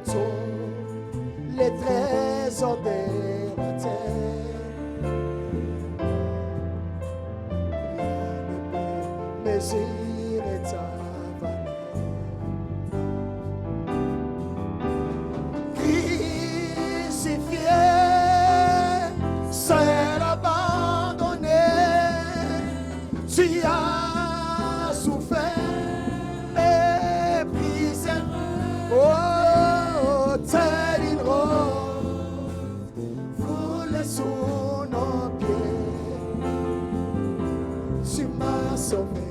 tous les trésors de la terre. Mesurer ta valeur. Crucifié, seul abandonné, tu as souffert, méprisé. Oh, tel une rose, foulée sous nos pieds. Tu m'as sauvé,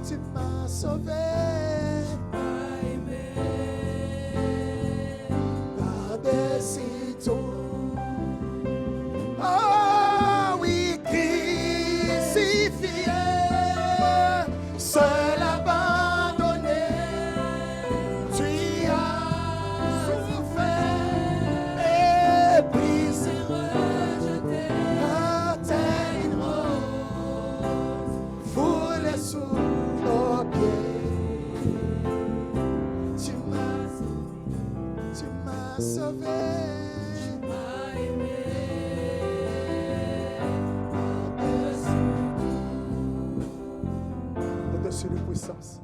tu m'as sauvé. Par-dessus tout. Oh oui, crucifié, seul abandonné, tu as souffert, méprisé, rejeté, tel une rose, foulée sous nos pieds. Tu m'as sauvé. Au-dessus de puissance.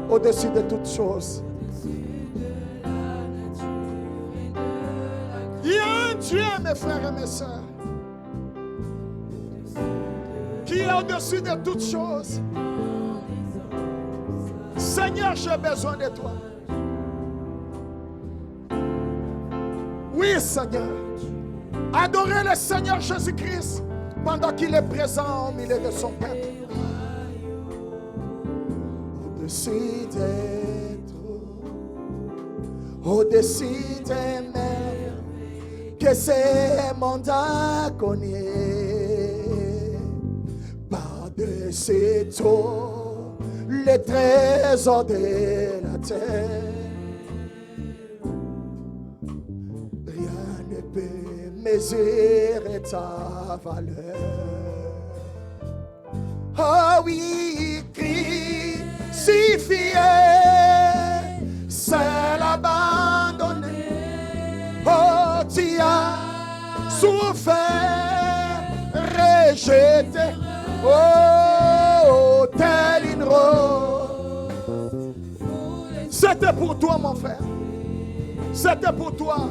Au-dessus de toutes choses. Il y a un Dieu, mes frères et mes sœurs, qui est au-dessus de toutes choses. Seigneur, j'ai besoin de toi. Oui, Seigneur. Adorez le Seigneur Jésus-Christ pendant qu'il est présent au milieu de son peuple. Au-dessus des trous, au-dessus des mers, que ces mondes a connu. Par-dessus tout les trésors de la terre. Rien ne peut mesurer ta valeur. Oh oui, crucifié, seul abandonné. Oh, tu as souffert, rejeté. Oh, tel une rose. C'était pour toi, mon frère. C'était pour toi.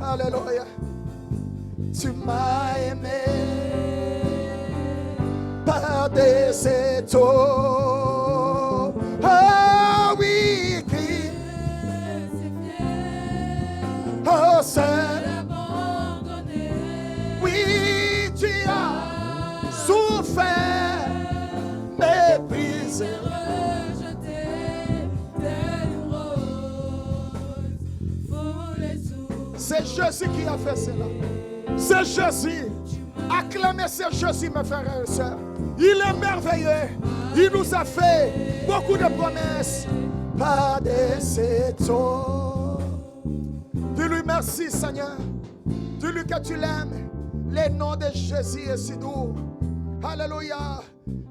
Alléluia. Tu m'as aimé par-dessus tout. Ah oui, oh, seul abandonné. Oui, tu as souffert, méprisé, rejeté, tel une rose, foulée sous. C'est Jésus qui a fait cela. C'est Jésus. Acclamez ce Jésus, mes frères et sœurs. Il est merveilleux. Il nous a fait beaucoup de promesses. Par-dessus tout. Dis-lui merci, Seigneur. Dis-lui que tu l'aimes. Le nom de Jésus est si doux. Alléluia.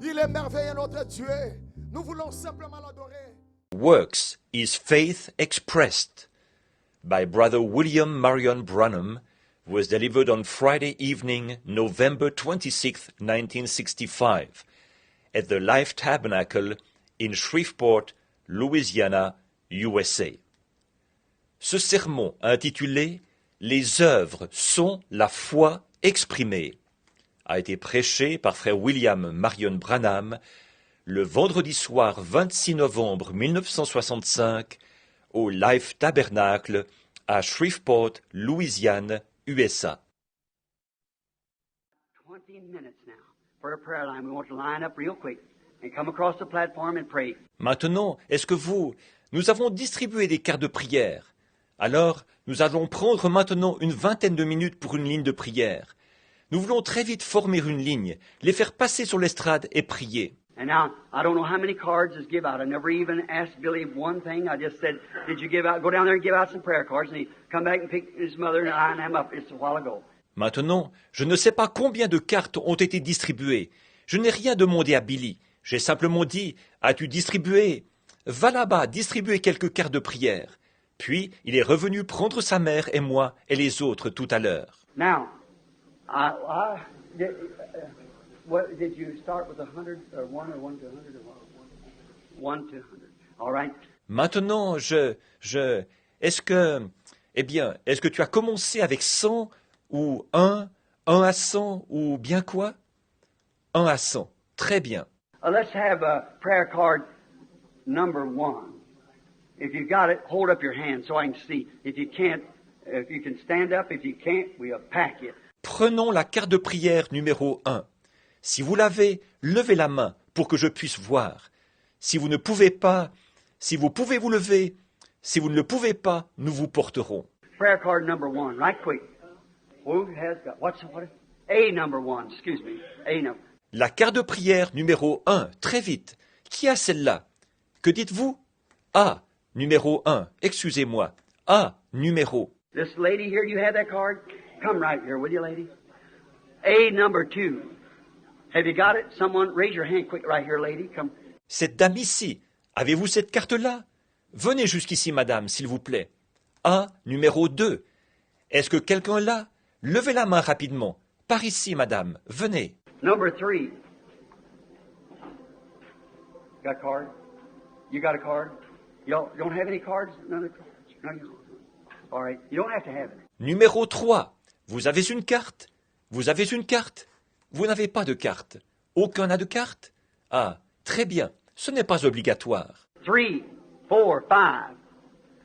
Il est merveilleux, notre Dieu. Nous voulons simplement l'adorer. Works is Faith Expressed by Brother William Marion Branham was delivered on Friday evening, November 26, 1965, at the Life Tabernacle in Shreveport, Louisiana, USA. Ce sermon intitulé « Les œuvres sont la foi exprimée » a été prêché par frère William Marion Branham le vendredi soir 26 novembre 1965 au Life Tabernacle à Shreveport, Louisiane, USA. 20 minutes now for a prayer line. We want to line up real quick and come across the platform and pray. Maintenant, nous avons distribué des cartes de prière. Alors, nous allons prendre maintenant une vingtaine de minutes pour une ligne de prière. Nous voulons très vite former une ligne, les faire passer sur l'estrade et prier. And now, I don't know how many cards is give out. I never even asked Billy one thing. I just said, did you give out? Go down there and give out some prayer cards. And he come back and pick his mother and I and them up just a while ago. Maintenant, je ne sais pas combien de cartes ont été distribuées. Je n'ai rien demandé à Billy. J'ai simplement dit, as-tu distribué? Va là-bas, distribuer quelques cartes de prière. Puis, il est revenu prendre sa mère et moi et les autres tout à l'heure. Now, did you start with 100 or 1 or 1 to 100 or what? 1 to 100. All right. Maintenant, est-ce que tu as commencé avec 100 ou 1 à 100 ou bien quoi? 1 à 100. Très bien. Let's have a prayer card number 1. If you got it, hold up your hand so I can see. If you can stand up. If you can't, we'll pack you. Prenons la carte de prière numéro 1. Si vous l'avez, levez la main pour que je puisse voir. Si vous ne pouvez pas, si vous pouvez vous lever, si vous ne le pouvez pas, nous vous porterons. Prayer card number 1, right quick. Who has got, what? A number 1, excuse me. A number. La carte de prière numéro 1, très vite. Qui a celle-là? Que dites-vous? A, numéro 1, excusez-moi. A, numéro. This lady here, you have that card? Come right here, will you, lady? A number 2. Have you got it? Someone, raise your hand quick right here, lady. Come. Cette dame ici, avez-vous cette carte-là? Venez jusqu'ici, madame, s'il vous plaît. A, numéro 2. Est-ce que quelqu'un l'a? Levez la main rapidement. Par ici, madame. Venez. Number 3. Got a card? You got a card? You don't have any cards? None of the cards? No, you don't. All right. You don't have to have it. Numéro 3. Vous avez une carte? Vous avez une carte? Vous n'avez pas de carte. Aucun n'a de carte? Ah, très bien. Ce n'est pas obligatoire. 3, 4, 5.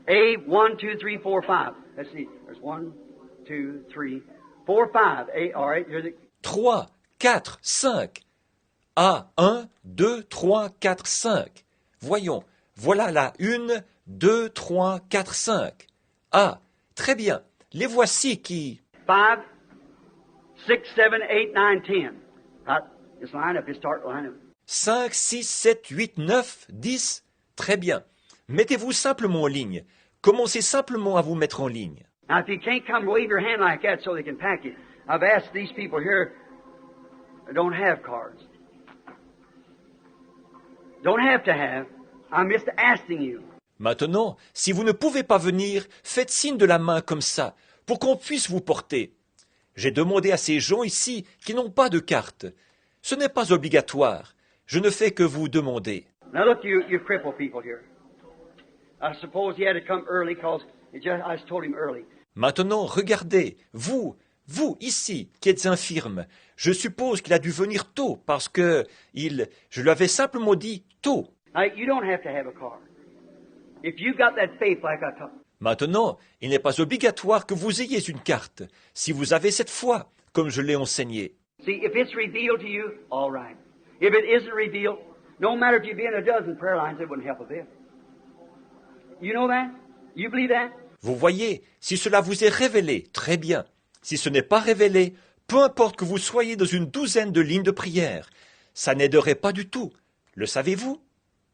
A, 1, 2, 3, 4, 5. Let's see. There's 1, 2, 3, 4, 5. A, all right. Here's the... 3, 4, 5. A, 1, 2, 3, 4, 5. Voyons. Voilà la 1, 2, 3, 4, 5. Ah, très bien. Les voici qui... 5, 6, 7, 8, 9, 10. Just line up. Just start line up. 5, 6, 7, 8, 9, 10. Très bien. Mettez-vous simplement en ligne. Commencez simplement à vous mettre en ligne. Now, if you can't come, wave your hand like that so they can pack you. I've asked these people here that don't have cards. Don't have to have. I'm just asking you. Maintenant, si vous ne pouvez pas venir, faites signe de la main comme ça, pour qu'on puisse vous porter. J'ai demandé à ces gens ici qui n'ont pas de carte. Ce n'est pas obligatoire. Je ne fais que vous demander. Now look, you crippled people here. I suppose he had to come early because I just told him early. Maintenant, regardez, vous ici, qui êtes infirme, je suppose qu'il a dû venir tôt parce que je lui avais simplement dit tôt. Now, you don't have to have a card. If you got that faith like I talked. Maintenant, il n'est pas obligatoire que vous ayez une carte, si vous avez cette foi, comme je l'ai enseigné. See, if it's revealed to you, all right. If it isn't revealed, no matter if you've been in a dozen prayer lines, it wouldn't help a bit. You know that? You believe that? Vous voyez, si cela vous est révélé, très bien. Si ce n'est pas révélé, peu importe que vous soyez dans une douzaine de lignes de prière, ça n'aiderait pas du tout. Le savez-vous?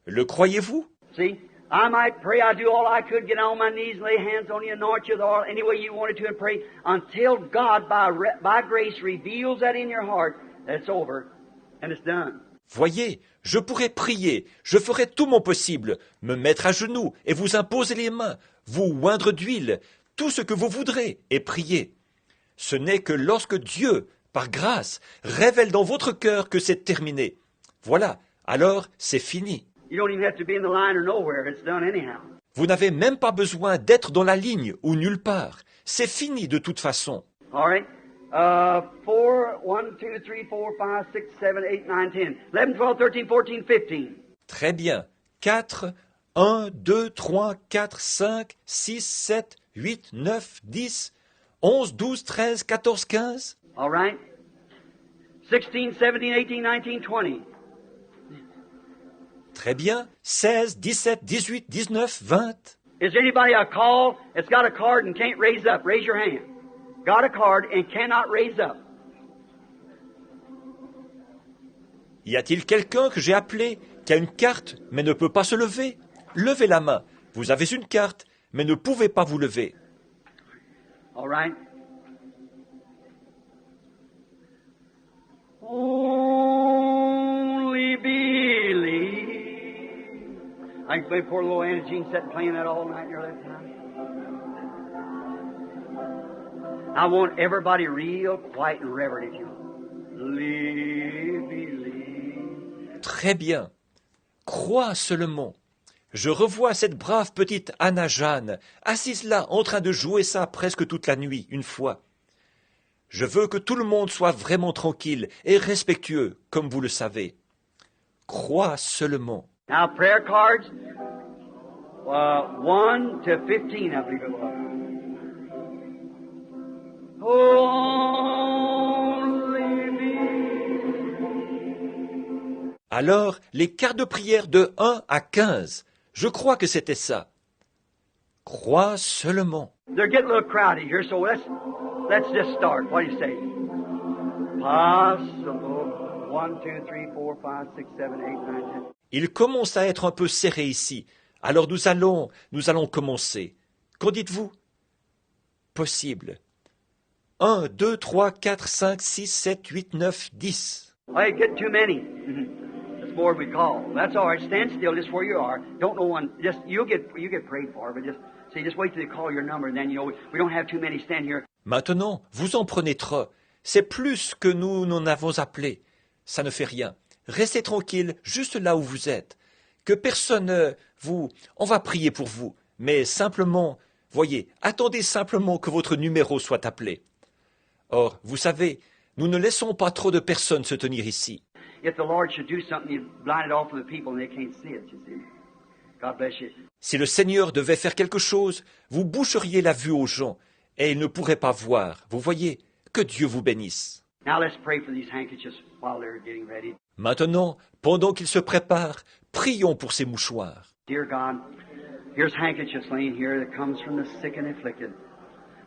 Le croyez-vous? See, I might pray, I do all I could, get on my knees, lay hands on you, anoint you with oil, any way you wanted to, and pray until God, by grace, reveals that in your heart that it's over and it's done. Voyez, je pourrais prier, je ferai tout mon possible, me mettre à genoux et vous imposer les mains, vous oindre d'huile, tout ce que vous voudrez, et prier. Ce n'est que lorsque Dieu, par grâce, révèle dans votre cœur que c'est terminé. Voilà, alors c'est fini. You don't even have to be in the line or nowhere. It's done anyhow. Vous n'avez même pas besoin d'être dans la ligne ou nulle part. C'est fini de toute façon. All right. 4, 1, 2, 3, 4, 5, 6, 7, 8, 9, 10. 11, 12, 13, 14, 15. Très bien. 4, 1, 2, 3, 4, 5, 6, 7, 8, 9, 10, 11, 12, 13, 14, 15. All right. 16, 17, 18, 19, 20. Très bien. 16, 17, 18, 19, 20. Is there anybody I call that's got a card and can't raise up? Raise your hand. Got a card and cannot raise up. Y a-t-il quelqu'un que j'ai appelé qui a une carte mais ne peut pas se lever? Levez la main. Vous avez une carte mais ne pouvez pas vous lever. All right. my poor little Anna Jean sitting playing that all night in your left hand. I want everybody real quiet and reverent if you believe. Très bien. Crois seulement. Je revois cette brave petite Anna Jeanne, assise là, en train de jouer ça presque toute la nuit, une fois. Je veux que tout le monde soit vraiment tranquille et respectueux, comme vous le savez. Crois seulement. Now, prayer cards, 1 to 15, I believe it was. Only me. Alors, les cartes de prière de 1 à 15, je crois que c'était ça. Crois seulement. They're getting a little crowded here, so let's just start. What do you say? Possible. 1, 2, 3, 4, 5, 6, 7, 8, 9, 10. Il commence à être un peu serré ici. Alors nous allons commencer. Qu'en dites-vous? Possible. 1, 2, 3, 4, 5, 6, 7, 8, 9, 10. Well, you get too many. That's more we call. That's all right. Stand still just where you are. Don't know one. Just you get prayed for, but just wait till they call your number, and then we don't have too many stand here. Maintenant, vous en prenez trop. C'est plus que nous n'en avons appelé. Ça ne fait rien. Restez tranquille, juste là où vous êtes. Que personne on va prier pour vous. Mais simplement, voyez, attendez simplement que votre numéro soit appelé. Or, vous savez, nous ne laissons pas trop de personnes se tenir ici. If the Lord should do something, He'd blind it off from the people and they can't see it, you see. God bless you. Si le Seigneur devait faire quelque chose, vous boucheriez la vue aux gens, et ils ne pourraient pas voir. Vous voyez, que Dieu vous bénisse. Now let's pray for these handkerchiefs while they're getting ready. Maintenant, pendant qu'ils se préparent, prions pour ces mouchoirs. Dear God, here's handkerchiefs laying here that comes from the sick and afflicted.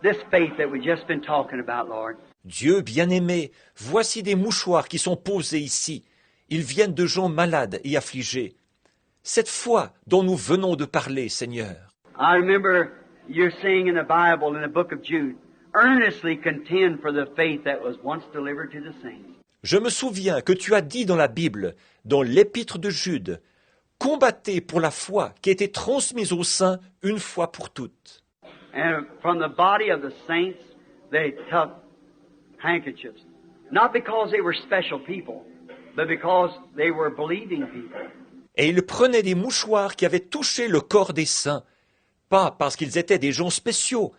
This faith that we've just been talking about, Lord. Dieu bien-aimé, voici des mouchoirs qui sont posés ici. Ils viennent de gens malades et affligés. Cette foi dont nous venons de parler, Seigneur. I remember you're saying in the Bible, in the book of Jude, earnestly contend for the faith that was once delivered to the saints. Je me souviens que tu as dit dans la Bible, dans l'épître de Jude, combattez pour la foi qui a été transmise aux saints une fois pour toutes. And from the body of the saints, they took handkerchiefs. Not because they were special people, but because they were believing people. Et ils prenaient des mouchoirs qui avaient touché le corps des saints, pas parce qu'ils étaient des gens spéciaux,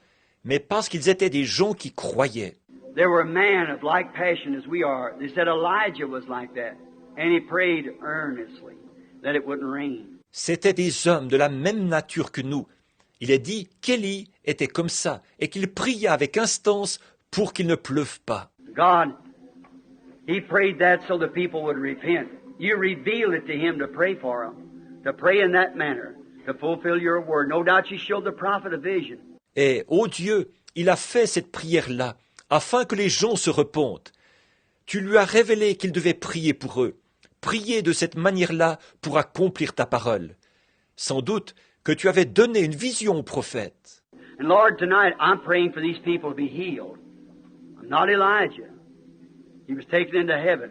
mais parce qu'ils étaient des gens qui croyaient. There were men of like passion as we are. They said Elijah was like that, and he prayed earnestly that it wouldn't rain. C'étaient des hommes de la même nature que nous. Il est dit qu'Élie était comme ça et qu'il pria avec instance pour qu'il ne pleuve pas. God, he prayed that so the people would repent. You revealed it to him to pray for them, to pray in that manner, to fulfill your word. No doubt you showed the prophet a vision. Et, ô Dieu, il a fait cette prière-là, afin que les gens se repentent. Tu lui as révélé qu'il devait prier pour eux, prier de cette manière-là pour accomplir ta parole. Sans doute que tu avais donné une vision au prophète. And Lord, tonight I'm praying for these people to be healed. I'm not Elijah. He was taken into heaven,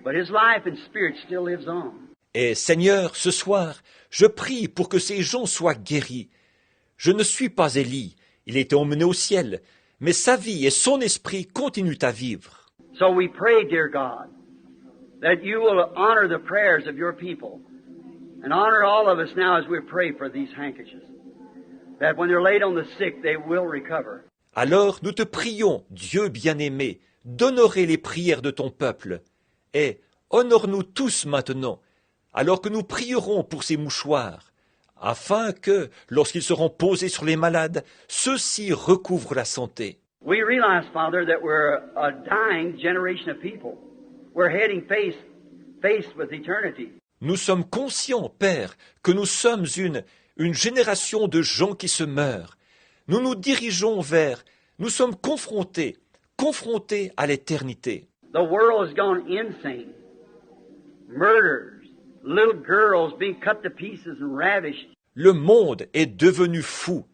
but his life and spirit still lives on. Et Seigneur, ce soir, je prie pour que ces gens soient guéris. Je ne suis pas Élie, il a été emmené au ciel, mais sa vie et son esprit continuent à vivre. So we pray, dear God, that you will honor the prayers of your people and honor all of us now as we pray for these handkerchiefs, that when they're laid on the sick, they will recover. Alors nous te prions, Dieu bien-aimé, d'honorer les prières de ton peuple, et honore-nous tous maintenant, alors que nous prierons pour ces mouchoirs, afin que, lorsqu'ils seront posés sur les malades, ceux-ci recouvrent la santé. We realize, Father, that we're a dying generation of people. We're heading faced with eternity. Nous sommes conscients, Père, que nous sommes une génération de gens qui se meurent. Nous nous dirigeons nous sommes confrontés à l'éternité. The world has gone insane. Murders, little girls being cut to pieces and ravished. Le monde est devenu fou.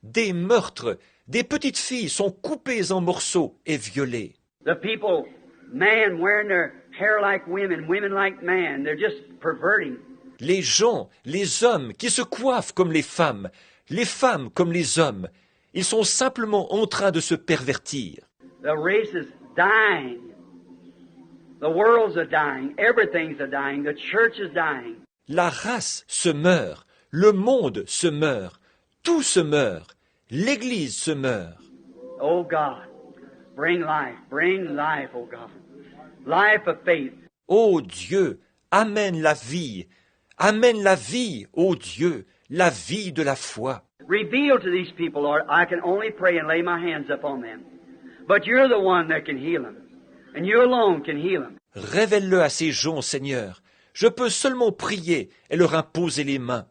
Des meurtres, des petites filles sont coupées en morceaux et violées. The people, man wearing their hair like women, women like man, they're just perverting. les gens, les hommes qui se coiffent comme les femmes comme les hommes, ils sont simplement en train de se pervertir. The race is dying. The world's a dying. Everything's a dying. The church is dying. La race se meurt, le monde se meurt, tout se meurt, l'Église se meurt. Oh God, bring life, oh God. Life of faith. Ô Dieu, amène la vie, ô Dieu, la vie de la foi. Reveal to these people, Lord, I can only pray and lay my hands upon them. But you're the one that can heal them. And you alone can heal them. Révèle-le à ces gens, Seigneur. Je peux seulement prier et leur imposer les mains.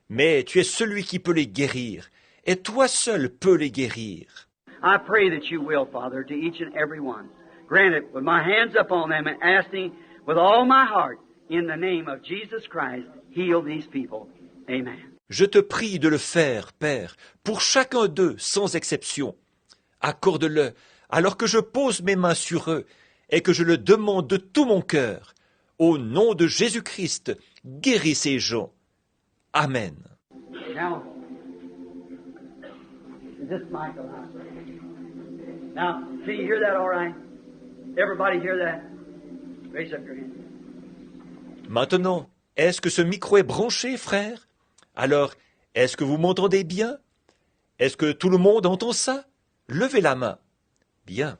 Mais tu es celui qui peut les guérir, et toi seul peux les guérir. I pray that you will, Father, to each and every one. Grant it with my hands upon them and asking with all my heart, in the name of Jesus Christ, heal these people. Amen. Je te prie de le faire, Père, pour chacun d'eux, sans exception. Accorde-le, alors que je pose mes mains sur eux, et que je le demande de tout mon cœur. Au nom de Jésus-Christ, guéris ces gens. Amen. Now, is this mic allowed? Now, see, you hear that all right? Everybody hear that? Raise up your hand. Maintenant, est-ce que ce micro est branché, frère? Alors, est-ce que vous m'entendez bien? Est-ce que tout le monde entend ça? Levez la main. Bien.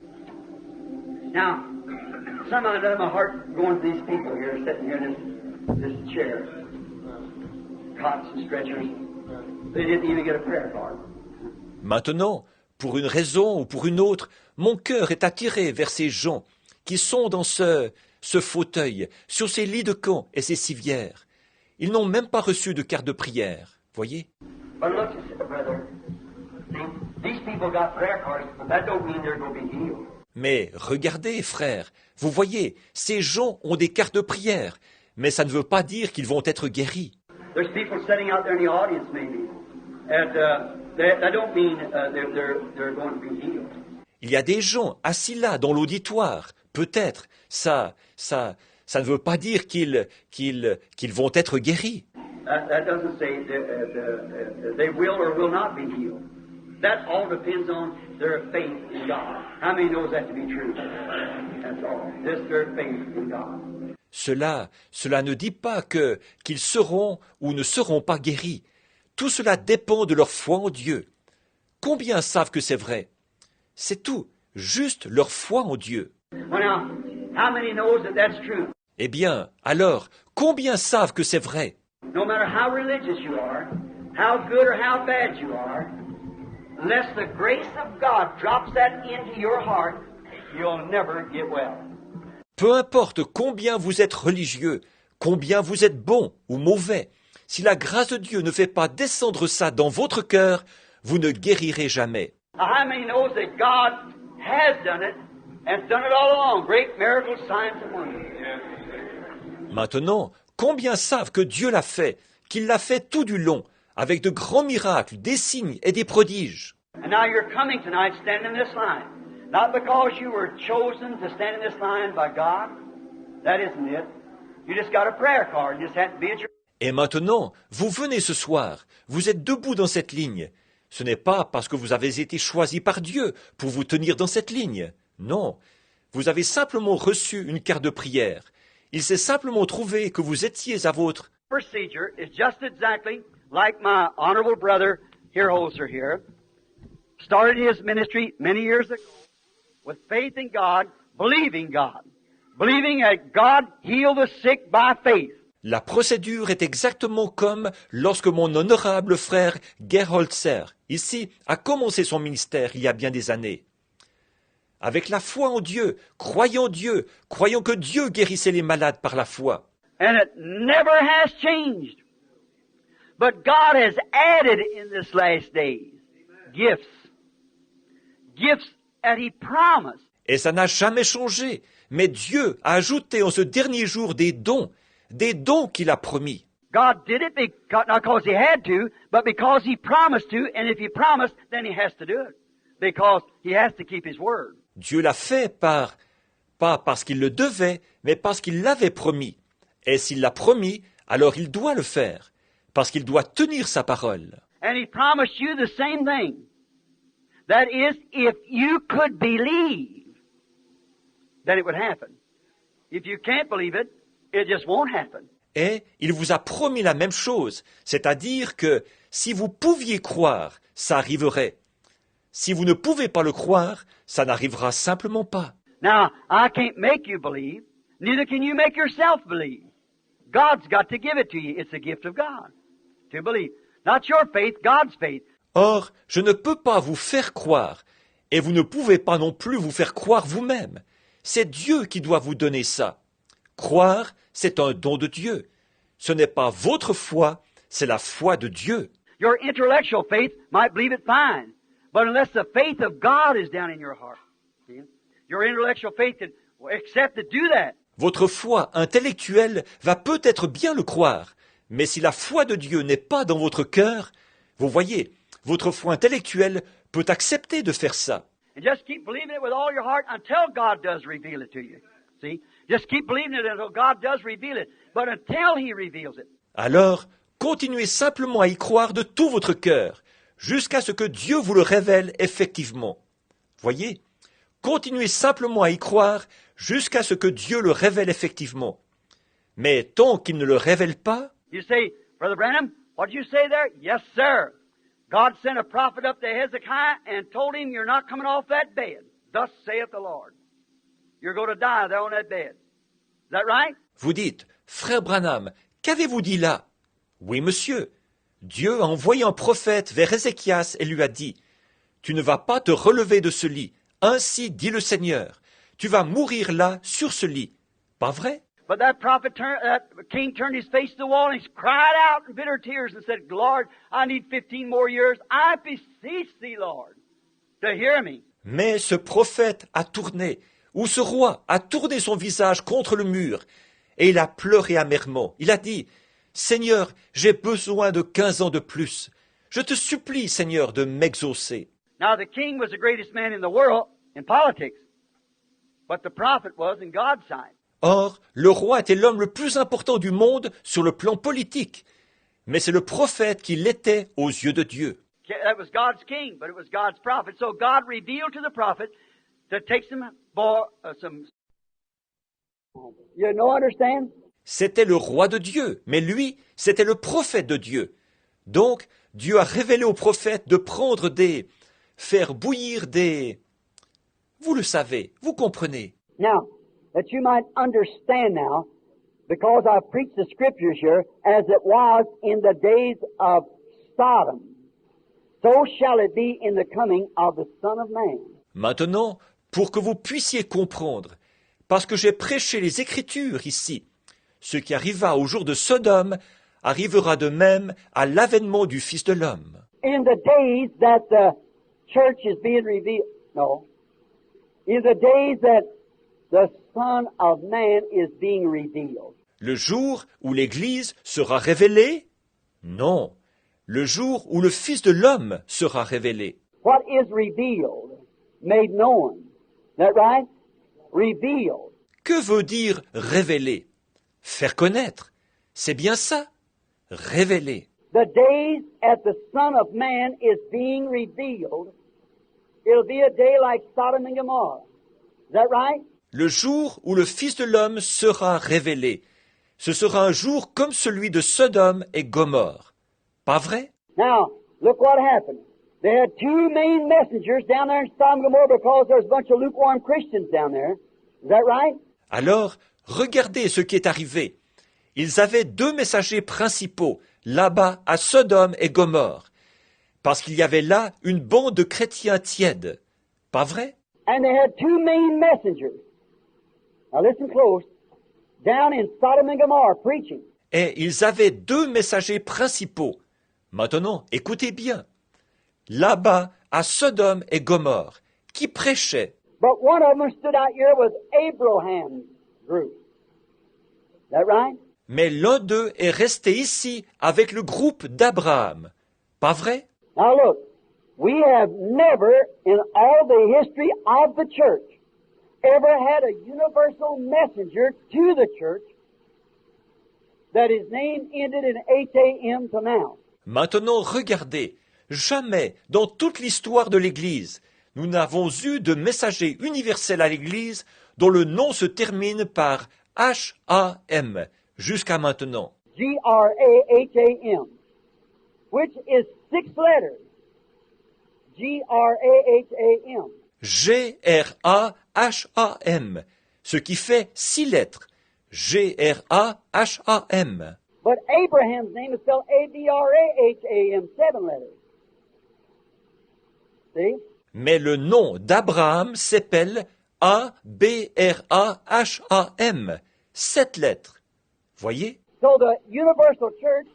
Now, somehow or my heart going to these people here sitting here in this chair. Cots and stretchers. They didn't even get a prayer card. Maintenant, pour une raison ou pour une autre, mon cœur est attiré vers ces gens qui sont dans ce fauteuil, sur ces lits de camp et ces civières. Ils n'ont même pas reçu de carte de prière, voyez? But look, brother, these people got prayer cards, but that don't mean they're going to be healed. Mais regardez, frère, vous voyez, ces gens ont des cartes de prière, mais ça ne veut pas dire qu'ils vont être guéris. There's people sitting out there in the audience, maybe, and that don't mean they're going to be healed. Il y a des gens assis là dans l'auditoire. Peut-être, ça ne veut pas dire qu'ils vont être guéris. That doesn't say they will or will not be healed. That all depends on their faith in God. How many knows that to be true? That's all. Just their faith in God. Cela ne dit pas qu'ils seront ou ne seront pas guéris. Tout cela dépend de leur foi en Dieu. Combien savent que c'est vrai? C'est tout, juste leur foi en Dieu. Well, now, how many knows that that's true? Eh bien, alors, combien savent que c'est vrai? No matter how religious you are, how good or how bad you are, unless the grace of God drops that into your heart, you'll never get well. Peu importe combien vous êtes religieux, combien vous êtes bon ou mauvais, si la grâce de Dieu ne fait pas descendre ça dans votre cœur, vous ne guérirez jamais. Now, how many knows that God has done it and done it all along? Great miracles, signs and wonders. Maintenant, combien savent que Dieu l'a fait, qu'il l'a fait tout du long, avec de grands miracles, des signes et des prodiges? And now you're coming tonight, standing in this line. Not because you were chosen to stand in this line by God. That isn't it. You just got a prayer card. You just have to be at your... Et maintenant, vous venez ce soir, vous êtes debout dans cette ligne. Ce n'est pas parce que vous avez été choisi par Dieu pour vous tenir dans cette ligne. Non, vous avez simplement reçu une carte de prière. Il s'est simplement trouvé que vous étiez à votre... Procedure is just exactly like my honorable brother Hirholzer here. Started his ministry many years ago with faith in God, believing that God healed the sick by faith. La procédure est exactement comme lorsque mon honorable frère Gerholzer, ici, a commencé son ministère il y a bien des années. Avec la foi en Dieu, croyant que Dieu guérissait les malades par la foi. And it never has changed. But God has added in this last days gifts that He promised. Et ça n'a jamais changé, mais Dieu a ajouté en ce dernier jour des dons qu'il a promis. God did it not because He had to, but because He promised to, and if He promised, then He has to do it. Because He has to keep His word. Dieu l'a fait pas parce qu'il le devait, mais parce qu'il l'avait promis. Et s'il l'a promis, alors il doit le faire, parce qu'il doit tenir sa parole. And He promised you the same thing. That is, if you could believe, then it would happen. If you can't believe it, it just won't happen. Et il vous a promis la même chose, c'est-à-dire que si vous pouviez croire, ça arriverait. Si vous ne pouvez pas le croire, ça n'arrivera simplement pas. Now, I can't make you believe, neither can you make yourself believe. God's got to give it to you. It's a gift of God to believe. Not your faith, God's faith. Or, je ne peux pas vous faire croire, et vous ne pouvez pas non plus vous faire croire vous-même. C'est Dieu qui doit vous donner ça. Croire, c'est un don de Dieu. Ce n'est pas votre foi, c'est la foi de Dieu. Your intellectual faith might believe it fine, but unless the faith of God is down in your heart, see? Your intellectual faith can accept to do that. Votre foi intellectuelle va peut-être bien le croire, mais si la foi de Dieu n'est pas dans votre cœur, vous voyez, votre foi intellectuelle peut accepter de faire ça. And just keep believing it with all your heart until God does reveal it to you. See? Just keep believing it until God does reveal it. But until He reveals it. Alors, continuez simplement à y croire de tout votre cœur, jusqu'à ce que Dieu vous le révèle effectivement. Voyez, continuez simplement à y croire jusqu'à ce que Dieu le révèle effectivement. Mais tant qu'il ne le révèle pas, You say, Brother Branham, what did you say there? Yes, sir. God sent a prophet up to Hezekiah and told him, you're not coming off that bed. Thus saith the Lord. You're going to die there on that bed. Is that right? vous dites, Frère Branham, qu'avez-vous dit là? Oui, monsieur. Dieu a envoyé un prophète vers Ézéchias et lui a dit, tu ne vas pas te relever de ce lit. Ainsi dit le Seigneur. Tu vas mourir là, sur ce lit. Pas vrai? But that king turned his face to the wall and he cried out in bitter tears and said, Lord, I need 15 more years. I beseech thee, Lord, to hear me. Mais ce prophète a tourné, ou ce roi a tourné son visage contre le mur, et il a pleuré amèrement. Il a dit, Seigneur, j'ai besoin de 15 ans de plus. Je te supplie, Seigneur, de m'exaucer. Now the king was the greatest man in the world in politics, but the prophet was in God's sight. Or, le roi était l'homme le plus important du monde sur le plan politique. Mais c'est le prophète qui l'était aux yeux de Dieu. That was God's king, but it was God's prophet. So God revealed to the prophet to take some. You know, understand? C'était le roi de Dieu, mais lui, c'était le prophète de Dieu. Donc, Dieu a révélé au prophète de prendre faire bouillir vous le savez, vous comprenez. Now, that you might understand now, because I preach the scriptures here, as it was in the days of Sodom, so shall it be in the coming of the Son of Man. Maintenant, pour que vous puissiez comprendre, parce que j'ai prêché les Écritures ici, ce qui arriva au jour de Sodome arrivera de même à l'avènement du Fils de l'homme. In the days that the church is being revealed, no, in the days that the Son of Man is being revealed. Le jour où l'Église sera révélée? Non. Le jour où le Fils de l'homme sera révélé. What is revealed? Made known. Is that right? Revealed. Que veut dire révéler? Faire connaître. C'est bien ça. Révéler. The days that the Son of Man is being revealed, it'll be a day like Sodom and Gomorrah. Is that right? Le jour où le Fils de l'homme sera révélé, ce sera un jour comme celui de Sodome et Gomorrhe. Pas vrai? Now, look what happened. They had two main messengers down there in Sodom and Gomorrah because there's a bunch of lukewarm Christians down there. Is that right? Alors, regardez ce qui est arrivé. Ils avaient deux messagers principaux, là-bas à Sodome et Gomorrhe, parce qu'il y avait là une bande de chrétiens tièdes. Pas vrai? And they had two main messengers. Now listen close. Down in Sodom and Gomorrah preaching. Et ils avaient deux messagers principaux. Maintenant, écoutez bien. Là-bas, à Sodome et Gomorrhe, qui prêchaient. But one of them stood out here with Abraham's group. Is that right? Mais l'un d'eux est resté ici avec le groupe d'Abraham. Pas vrai? Now look, we have never in all the history of the church ever had a universal messenger to the church that his name ended in H-A-M till now. Maintenant, regardez, jamais dans toute l'histoire de l'Église, nous n'avons eu de messager universel à l'Église dont le nom se termine par H-A-M jusqu'à maintenant. G-R-A-H-A-M, which is 6 letters. G-R-A-H-A-M. G-R-A-H-A-M, ce qui fait 6 lettres. G-R-A-H-A-M. But Abraham's name is spelled A-B-R-A-H-A-M, 7 letters. See? Mais le nom d'Abraham s'appelle A-B-R-A-H-A-M, 7 lettres. Voyez? So the universal church,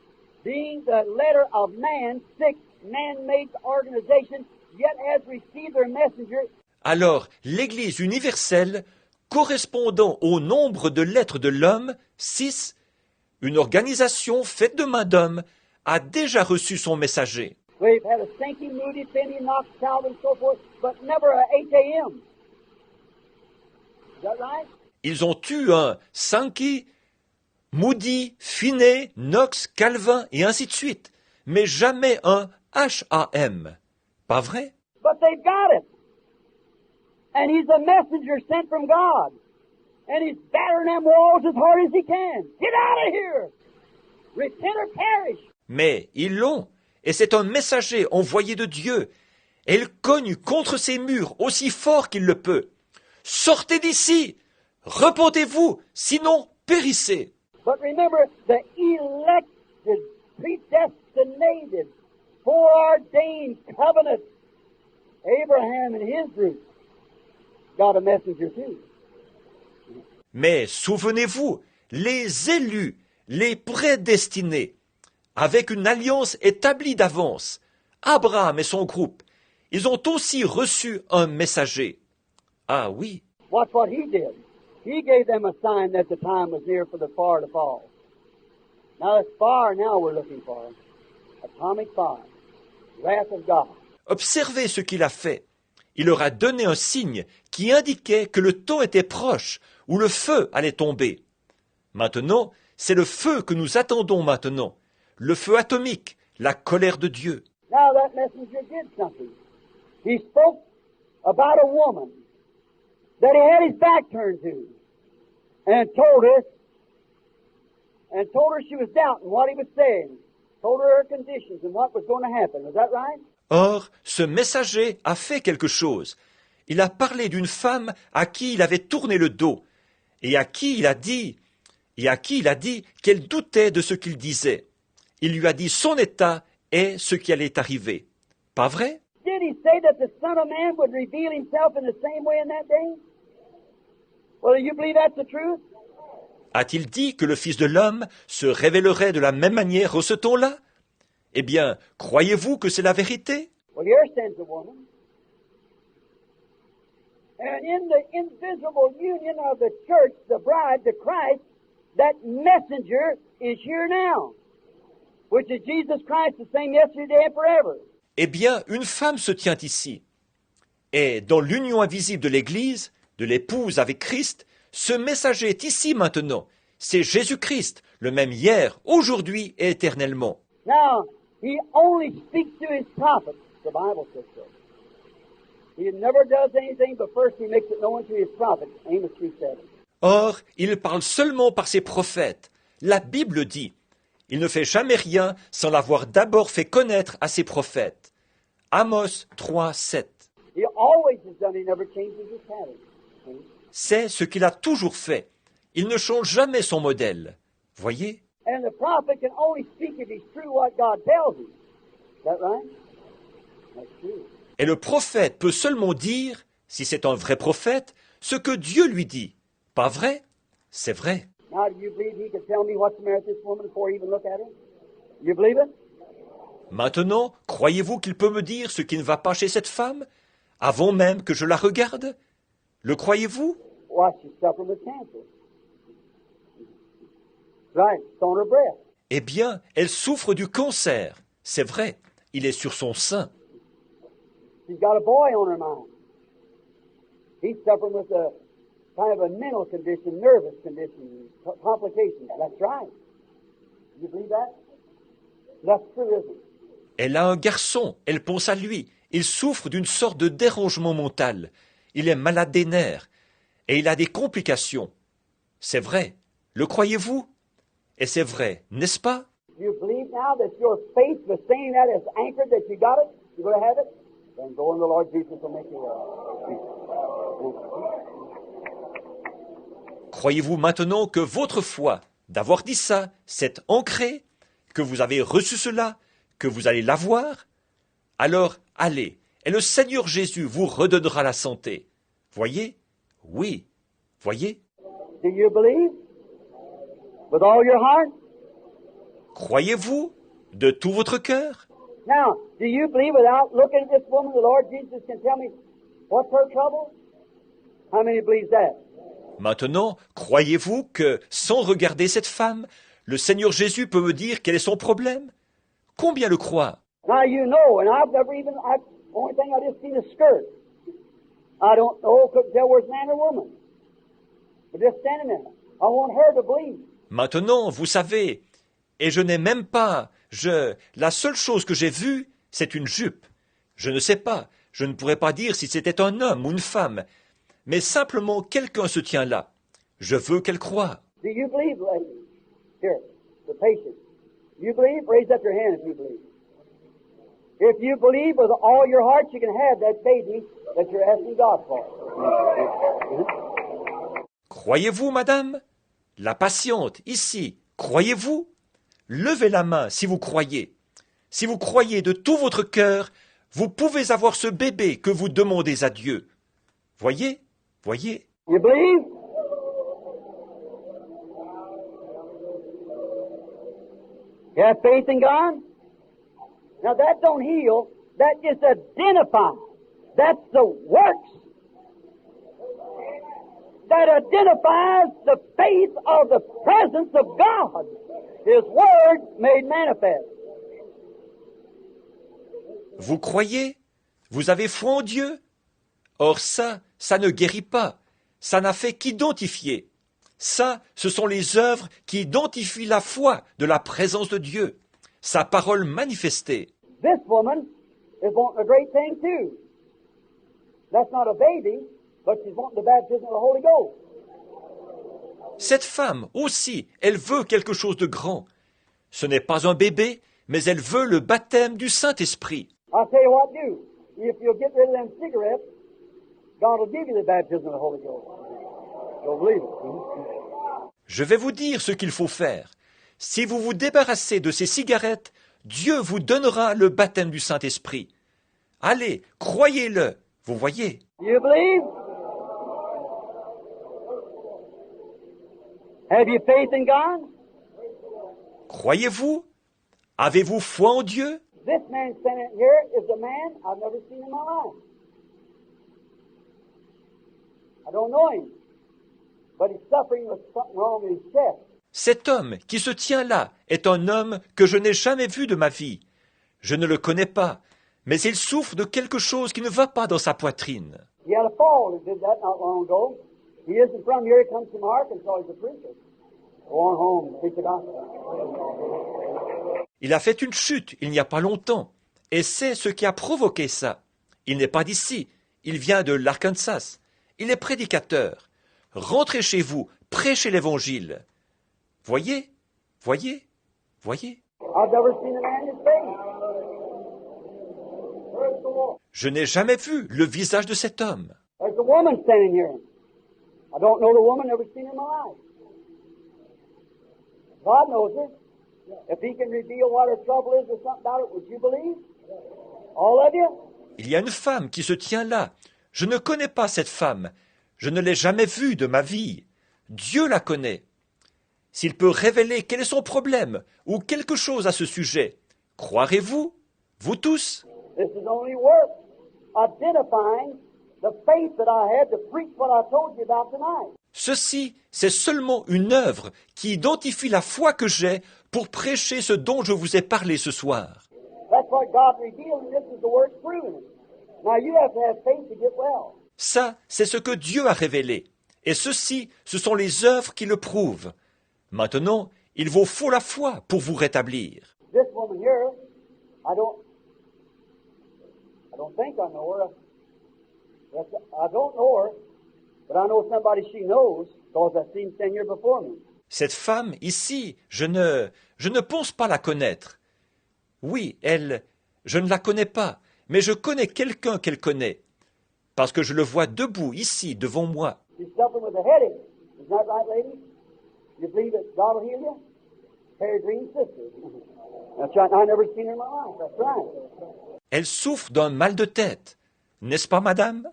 being the letter of man, 6 man-made organization, yet has received their messenger. Alors, l'Église universelle, correspondant au nombre de lettres de l'homme, 6, une organisation faite de main d'homme, a déjà reçu son messager. We've had a Sankey, Moody, Finney, Knox, Calvin, and so forth, but never a H-A-M. Is that right? Ils ont eu un Sankey, Moody, Finney, Knox, Calvin et ainsi de suite, mais jamais un H-A-M. Pas vrai? But they've got it. And he's a messenger sent from God. And he's battering them walls as hard as he can. Get out of here! Repent or perish! Mais ils l'ont, et c'est un messager envoyé de Dieu, et il cogne contre ces murs aussi fort qu'il le peut. Sortez d'ici! Repentez-vous, sinon périssez! But remember, the elected, predestinated, foreordained covenant, Abraham and his group, got a messenger too. Mais souvenez-vous, les élus, les prédestinés, avec une alliance établie d'avance, Abraham et son groupe, ils ont aussi reçu un messager. Ah oui, Watch what he did. He gave them a sign that the time was near for the fire to fall. Now it's fire now we're looking for. Atomic fire. Wrath of God. observez ce qu'il a fait. Il leur a donné un signe qui indiquait que le temps était proche, où le feu allait tomber. Maintenant, c'est le feu que nous attendons maintenant, le feu atomique, la colère de Dieu. Now that messenger did something. He spoke about a woman that he had his back turned to and told her she was doubting what he was saying, told her conditions and what was going to happen. Is that right? Or, ce messager a fait quelque chose. Il a parlé d'une femme à qui il avait tourné le dos et à qui il a dit qu'elle doutait de ce qu'il disait. Il lui a dit son état et ce qui allait arriver. Pas vrai? Did he say that the Son of Man would reveal himself in the same way in that day? Well, do you believe that's the truth? A-t-il dit que le Fils de l'homme se révélerait de la même manière en ce temps-là? Eh bien, croyez-vous que c'est la vérité? Well, here stands a woman. And in the invisible union of the church, the bride, the Christ, that messenger is here now, which is Jesus Christ, the same yesterday and forever. Eh bien, une femme se tient ici. Et dans l'union invisible de l'Église, de l'épouse avec Christ, ce messager est ici maintenant. C'est Jésus-Christ, le même hier, aujourd'hui et éternellement. Now, he only speaks to his prophets, the Bible says so. He never does anything, but first he makes it known to his prophets, Amos 3:7. Or, il parle seulement par ses prophètes. La Bible dit, il ne fait jamais rien sans l'avoir d'abord fait connaître à ses prophètes. Amos 3:7. He always has done, he never changes his pattern. See? C'est ce qu'il a toujours fait. Il ne change jamais son modèle. Voyez? And the prophet can only speak if he's true what God tells him. Is that right? That's true. Et le prophète peut seulement dire, si c'est un vrai prophète, ce que Dieu lui dit. Pas vrai? C'est vrai. Now, do you believe he could tell me what's the matter with this woman before I even look at her? You believe it? Maintenant, croyez-vous qu'il peut me dire ce qui ne va pas chez cette femme, avant même que je la regarde? Le croyez-vous? Why, she's suffering with cancer. Right, it's on her breast. Eh bien, elle souffre du cancer. C'est vrai, il est sur son sein. She's got a boy on her mind. He's suffering with a kind of a mental condition, nervous condition, complications. That's right. You believe that? That's true, isn't it? Elle a un garçon, elle pense à lui. Il souffre d'une sorte de dérangement mental. Il est malade des nerfs. Et il a des complications. C'est vrai. Le croyez-vous? Et c'est vrai, n'est-ce pas? You believe now that your faith was saying that is anchored, that you got it? You're going to have it? Then go and the Lord Jesus will make you well. Croyez-vous maintenant que votre foi, d'avoir dit ça, c'est ancré, que vous avez reçu cela, que vous allez l'avoir? Alors allez, et le Seigneur Jésus vous redonnera la santé. Voyez? Oui. Voyez? Do you believe? With all your heart? Croyez-vous de tout votre cœur? Now, do you believe without looking at this woman, the Lord Jesus can tell me what's her trouble? How many believes that? Maintenant, croyez-vous que, sans regarder cette femme, le Seigneur Jésus peut me dire quel est son problème? Combien le croient? Now you know, and I've never even, only thing I just seen a skirt. I don't know, couldn't tell where it's man or woman. But just standing there. I want her to believe. Maintenant, vous savez, et je n'ai même pas, la seule chose que j'ai vue, c'est une jupe. Je ne sais pas, je ne pourrais pas dire si c'était un homme ou une femme, mais simplement quelqu'un se tient là. Je veux qu'elle croie. Do you believe, lady? Here, the patient. You believe? Raise up your hand if you believe. If you believe with all your heart, you can have that baby that you're asking God for. Croyez-vous, madame? La patiente, ici, croyez-vous? Levez la main si vous croyez. Si vous croyez de tout votre cœur, vous pouvez avoir ce bébé que vous demandez à Dieu. Voyez? Voyez? You believe? You have faith in God? Now that don't heal, that just identifies. That's the works. That identifies the faith of the presence of God. His Word made manifest. Vous croyez? Vous avez foi en Dieu? Or ça ne guérit pas. Ça n'a fait qu'identifier. Ça, ce sont les œuvres qui identifient la foi de la présence de Dieu. Sa parole manifestée. This woman is wanting a great thing too. That's not a baby, but she's wanting the baptism of the Holy Ghost. Cette femme aussi, elle veut quelque chose de grand. Ce n'est pas un bébé, mais elle veut le baptême du Saint-Esprit. I'll tell you what to do. If you'll get rid of them cigarettes, God will give you the baptism of the Holy Ghost. You'll believe it. Je vais vous dire ce qu'il faut faire. Si vous vous débarrassez de ces cigarettes, Dieu vous donnera le baptême du Saint-Esprit. Allez, croyez-le. Vous voyez? You believe? Have you faith in God? Croyez-vous? Avez-vous foi en Dieu? This man standing here is a man I've never seen in my life. I don't know him, but he's suffering with something wrong in his chest. Cet homme qui se tient là est un homme que je n'ai jamais vu de ma vie. Je ne le connais pas, mais il souffre de quelque chose qui ne va pas dans sa poitrine. He had a fall that did that not long ago. He isn't from here, he comes from Arkansas, he's a preacher. Go on home, preach the gospel. Il a fait une chute il n'y a pas longtemps, et c'est ce qui a provoqué ça. Il n'est pas d'ici, il vient de l'Arkansas. Il est prédicateur. Rentrez chez vous, prêchez l'Évangile. Voyez, voyez, voyez. I've never seen a man his face. Where's the woman? Je n'ai jamais vu le visage de cet homme. There's a woman standing here. I don't know the woman, never seen her in my life. God knows her. If He can reveal what her trouble is or something about it, would you believe? All of you? Il y a une femme qui se tient là. Je ne connais pas cette femme. Je ne l'ai jamais vue de ma vie. Dieu la connaît. S'il peut révéler quel est son problème ou quelque chose à ce sujet, croirez-vous, vous tous? This is only work identifying the faith that I had to preach what I told you about tonight. Ceci, c'est seulement une œuvre qui identifie la foi que j'ai pour prêcher ce dont je vous ai parlé ce soir. That's what God revealed, and this is the work proving it. Now you have to have faith to get well. Ça, c'est ce que Dieu a révélé. Et ceci, ce sont les œuvres qui le prouvent. Maintenant, Il vous faut la foi pour vous rétablir. This woman here, I don't think I know her. I don't know her, but I know somebody she knows because I've seen stand here before me. Cette femme ici, je ne pense pas la connaître. Oui, je ne la connais pas, mais je connais quelqu'un qu'elle connaît, parce que je le vois debout ici devant moi. She's suffering with a headache. Isn't that right, lady? You believe that God will heal you? Perry Green's sister. That's right. I never seen her in my life. That's right. Elle souffre d'un mal de tête, n'est-ce pas, madame?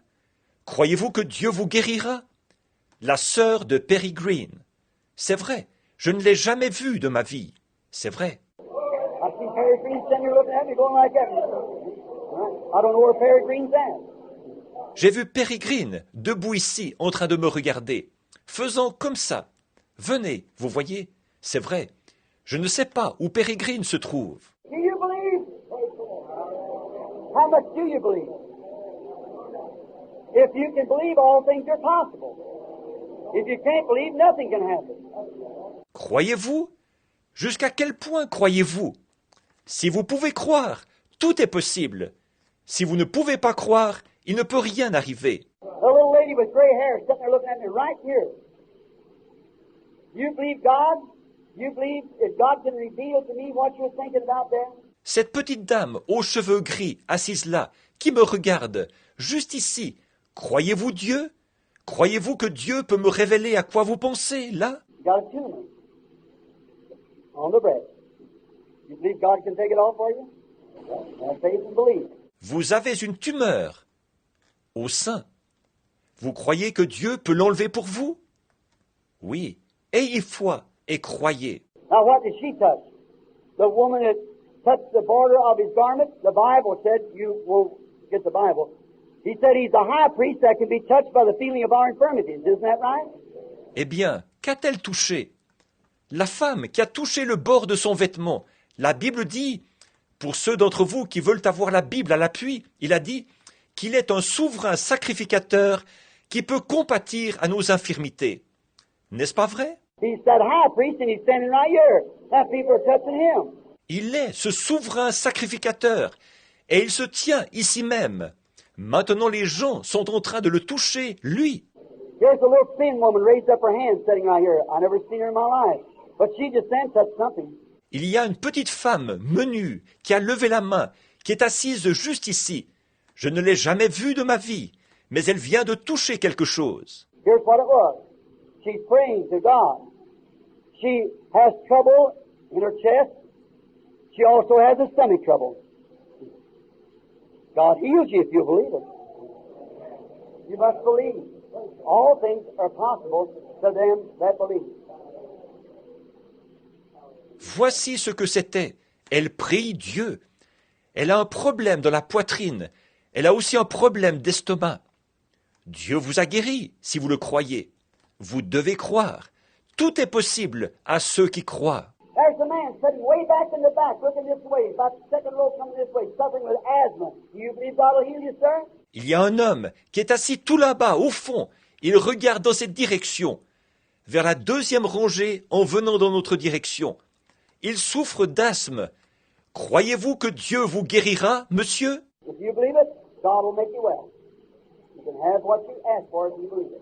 Croyez-vous que Dieu vous guérira? La sœur de Perry Green. C'est vrai, je ne l'ai jamais vue de ma vie. C'est vrai. I see Perry Green standing here looking at me going like that. I don't know where Perry Green's at. J'ai vu Perry Green debout ici en train de me regarder, faisant comme ça. Venez, vous voyez, c'est vrai. Je ne sais pas où Perry Green se trouve. Do you believe? How much do you believe? If you can believe, all things are possible. If you can't believe, nothing can happen. Croyez-vous? Jusqu'à quel point croyez-vous? Si vous pouvez croire, tout est possible. Si vous ne pouvez pas croire, il ne peut rien arriver. The little lady with gray hair sitting there looking at me right here. You believe God? You believe if God can reveal to me what you're thinking about there? Cette petite dame aux cheveux gris, assise là, qui me regarde, juste ici, croyez-vous Dieu? Croyez-vous que Dieu peut me révéler à quoi vous pensez, là? You got a tumor on the breast. You believe God can take it off for you? Have faith and believe. Vous avez une tumeur au sein. Vous croyez que Dieu peut l'enlever pour vous? Oui, ayez foi et croyez. Now what did she touch? The woman that touched the border of his garment, the Bible said, you will get the Bible. He said he's the high priest that can be touched by the feeling of our infirmities. Isn't that right? Eh bien, qu'a-t-elle touché? La femme qui a touché le bord de son vêtement. La Bible dit, pour ceux d'entre vous qui veulent avoir la Bible à l'appui, il a dit qu'il est un souverain sacrificateur qui peut compatir à nos infirmités. N'est-ce pas vrai? He's that high priest and he's standing right here. That people are touching him. Il est ce souverain sacrificateur et il se tient ici même. Maintenant les gens sont en train de le toucher, lui. Here's a little thin woman raised up her hand sitting right here. I never seen her in my life. But she just then touched something. Il y a une petite femme menue qui a levé la main, qui est assise juste ici. Je ne l'ai jamais vue de ma vie, mais elle vient de toucher quelque chose. Here's what it was. She's praying to God. She has trouble in her chest. She also has a stomach trouble. God heals you if you believe it. You must believe. All things are possible to them that believe. Voici ce que c'était. Elle prie Dieu. Elle a un problème dans la poitrine. Elle a aussi un problème d'estomac. Dieu vous a guéri, si vous le croyez. Vous devez croire. Tout est possible à ceux qui croient. There's a man sitting way back in the back, looking this way, about the second row coming this way, suffering with asthma. Do you believe God will heal you, sir? Il y a un homme qui est assis tout là-bas, au fond. Il regarde dans cette direction, vers la deuxième rangée en venant dans notre direction. Il souffre d'asthme. Croyez-vous que Dieu vous guérira, monsieur? If you believe it, God will make you well. You can have what you ask for if you believe it.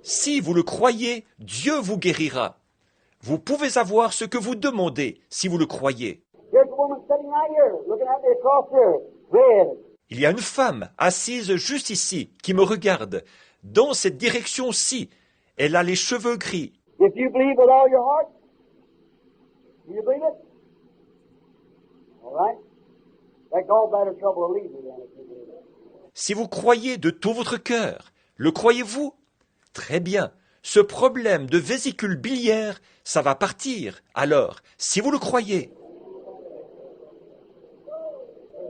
Si vous le croyez, Dieu vous guérira. Vous pouvez avoir ce que vous demandez si vous le croyez. Here's a woman sitting right here, looking at me across here, red. Il y a une femme assise juste ici qui me regarde. Dans cette direction-ci, elle a les cheveux gris. If you believe with all your heart, do you believe it? All right. That gallbladder trouble will leave you then if you believe it. Si vous croyez de tout votre cœur, le croyez-vous? Très bien. Ce problème de vésicule biliaire, ça va partir. Alors, si vous le croyez,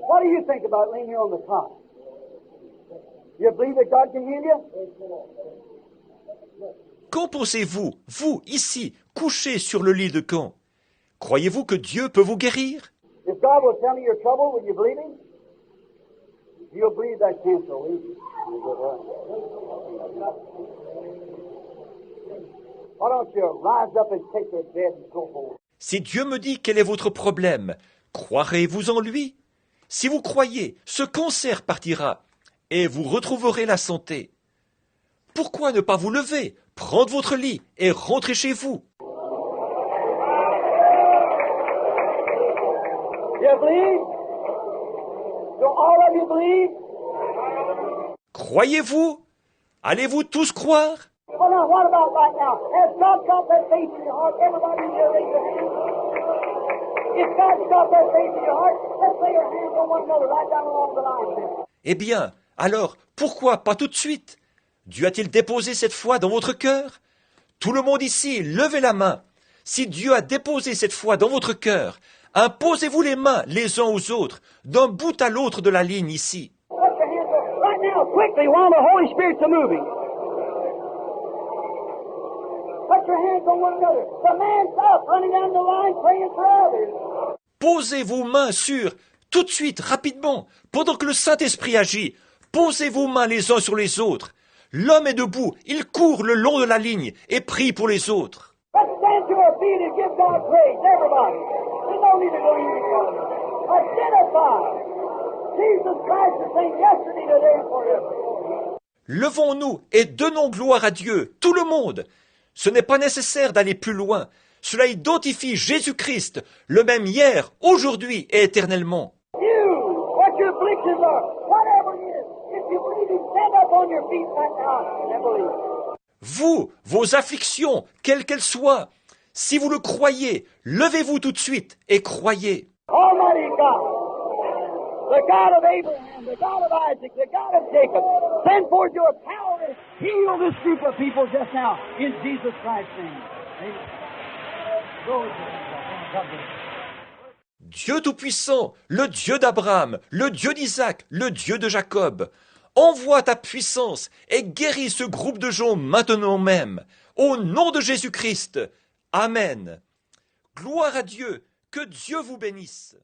What do you think about laying here on the cot? You believe that God can heal you? qu'en pensez-vous, vous, ici, couché sur le lit de camp? Croyez-vous que Dieu peut vous guérir? If God will tell me your trouble, will you believe Him? You'll believe that cancer will leave you. Why don't you rise up and take your bed and go home? Si Dieu me dit quel est votre problème, croirez-vous en lui? Si vous croyez, ce cancer partira et vous retrouverez la santé. Pourquoi ne pas vous lever, prendre votre lit et rentrer chez vous? You believe? Do all of you believe? Croyez-vous? Allez-vous tous croire? Well, now, what about right now? Has God got that faith in your heart? Everybody in here, raise your hand. If God's got that faith in your heart, let's lay your hands on one another right down along the line here. Eh bien, alors, pourquoi pas tout de suite? Dieu a-t-il déposé cette foi dans votre cœur? Tout le monde ici, levez la main. Si Dieu a déposé cette foi dans votre cœur, imposez-vous les mains les uns aux autres, d'un bout à l'autre de la ligne ici. Put your hands up right now, quickly, while the Holy Spirit's moving. Put your hands on one another. The man's up, running down the line, praying for others. Posez vos mains sur, tout de suite, rapidement, pendant que le Saint-Esprit agit. Posez vos mains les uns sur les autres. L'homme est debout, il court le long de la ligne et prie pour les autres. Let's stand to our feet and give God praise, everybody. There's no need to go any further. Identify. Jesus Christ the same yesterday, today, and forever. Levons-nous et donnons gloire à Dieu, tout le monde. Ce n'est pas nécessaire d'aller plus loin. Cela identifie Jésus-Christ, le même hier, aujourd'hui et éternellement. You, what your afflictions are, whatever it is, if you believe it, stand up on your feet right now and believe. Vous, vos afflictions, quelles qu'elles soient, si vous le croyez, levez-vous tout de suite et croyez. Almighty God, the God of Abraham, the God of Isaac, the God of Jacob, send forth your power and heal this group of people just now in Jesus Christ's name. Amen. Glory to God. God bless you. Dieu Tout-Puissant, le Dieu d'Abraham, le Dieu d'Isaac, le Dieu de Jacob, envoie ta puissance et guéris ce groupe de gens maintenant même, au nom de Jésus-Christ. Amen. Gloire à Dieu, que Dieu vous bénisse.